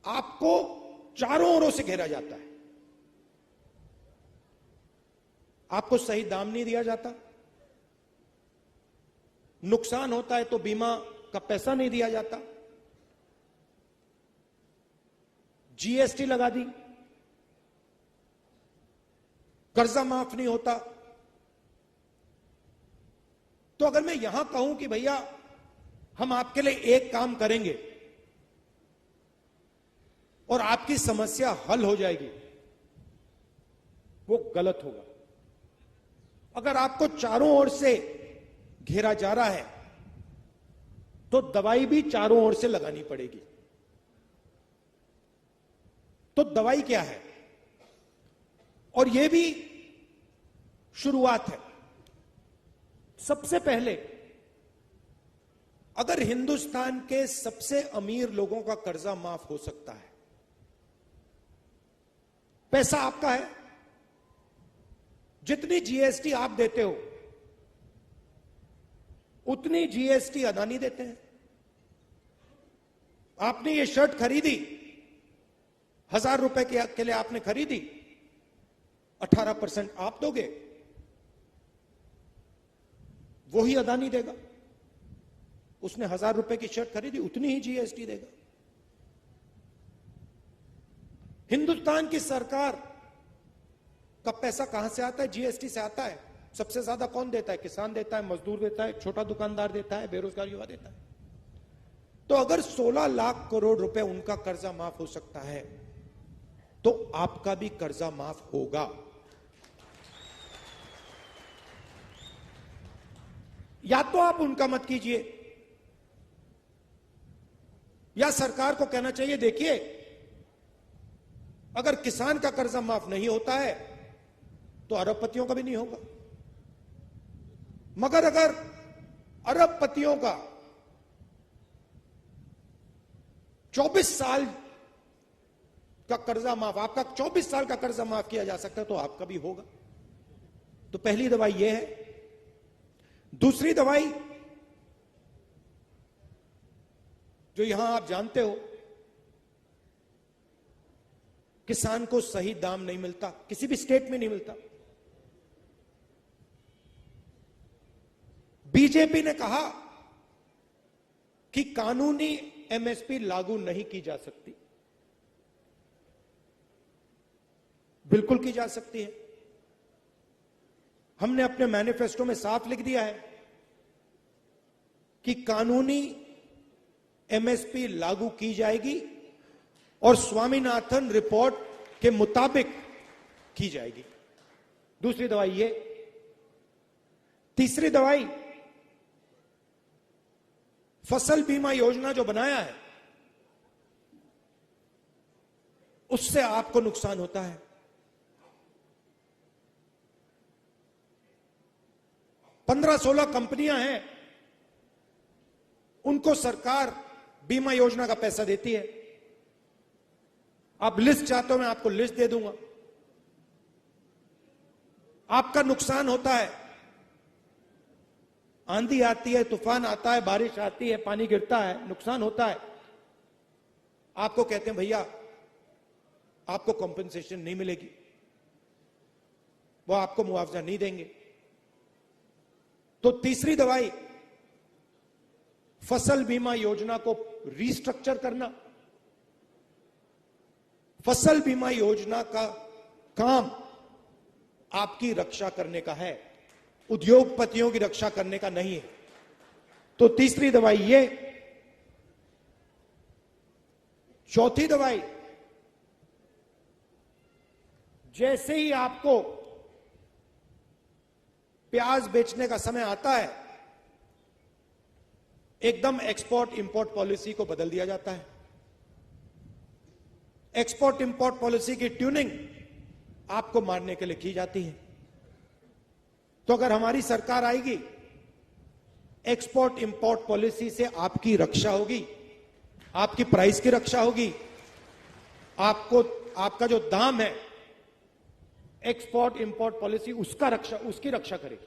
आपको चारों ओरों से घेरा जाता है, आपको सही दाम नहीं दिया जाता, नुकसान होता है तो बीमा का पैसा नहीं दिया जाता, जीएसटी लगा दी, कर्जा माफ नहीं होता। तो अगर मैं यहां कहूं कि भैया हम आपके लिए एक काम करेंगे और आपकी समस्या हल हो जाएगी, वो गलत होगा। अगर आपको चारों ओर से घेरा जा रहा है तो दवाई भी चारों ओर से लगानी पड़ेगी। तो दवाई क्या है? और यह भी शुरुआत है। सबसे पहले अगर हिंदुस्तान के सबसे अमीर लोगों का कर्जा माफ हो सकता है, पैसा आपका है, जितनी जीएसटी आप देते हो उतनी जीएसटी अदानी देते हैं। आपने ये शर्ट खरीदी, 1000 रुपए के लिए आपने खरीदी, 18% आप दोगे, वही अदानी देगा। उसने 1000 रुपए की शर्ट खरीदी, उतनी ही जीएसटी देगा। हिंदुस्तान की सरकार का पैसा कहां से आता है? जीएसटी से आता है। सबसे ज्यादा कौन देता है? किसान देता है, मजदूर देता है, छोटा दुकानदार देता है, बेरोजगार युवा देता है। तो अगर 16 लाख करोड़ रुपए उनका कर्जा माफ हो सकता है तो आपका भी कर्जा माफ होगा। या तो आप उनका मत कीजिए, या सरकार को कहना चाहिए देखिए अगर किसान का कर्जा माफ नहीं होता है तो अरबपतियों का भी नहीं होगा, मगर अगर अरबपतियों का 24 साल का कर्जा माफ, आपका 24 साल का कर्जा माफ किया जा सकता है तो आपका भी होगा। तो पहली दवाई यह है। दूसरी दवाई जो यहां आप जानते हो, किसान को सही दाम नहीं मिलता, किसी भी स्टेट में नहीं मिलता। बीजेपी ने कहा कि कानूनी एमएसपी लागू नहीं की जा सकती। बिल्कुल की जा सकती है। हमने अपने मैनिफेस्टो में साफ लिख दिया है कि कानूनी एमएसपी लागू की जाएगी और स्वामीनाथन रिपोर्ट के मुताबिक की जाएगी। दूसरी दवाई ये। तीसरी दवाई, फसल बीमा योजना जो बनाया है उससे आपको नुकसान होता है। 15-16 कंपनियां हैं, उनको सरकार बीमा योजना का पैसा देती है। आप लिस्ट चाहते हो, मैं आपको लिस्ट दे दूंगा। आपका नुकसान होता है, आंधी आती है, तूफान आता है, बारिश आती है, पानी गिरता है, नुकसान होता है। आपको कहते हैं भैया आपको कॉम्पेंसेशन नहीं मिलेगी, वो आपको मुआवजा नहीं देंगे। तो तीसरी दवाई, फसल बीमा योजना को रीस्ट्रक्चर करना। फसल बीमा योजना का काम आपकी रक्षा करने का है, उद्योगपतियों की रक्षा करने का नहीं है। तो तीसरी दवाई ये। चौथी दवाई, जैसे ही आपको प्याज बेचने का समय आता है एकदम एक्सपोर्ट इंपोर्ट पॉलिसी को बदल दिया जाता है। एक्सपोर्ट इंपोर्ट पॉलिसी की ट्यूनिंग आपको मारने के लिए की जाती है। तो अगर हमारी सरकार आएगी, एक्सपोर्ट इंपोर्ट पॉलिसी से आपकी रक्षा होगी, आपकी प्राइस की रक्षा होगी, आपको आपका जो दाम है एक्सपोर्ट इंपोर्ट पॉलिसी उसकी रक्षा करेगी।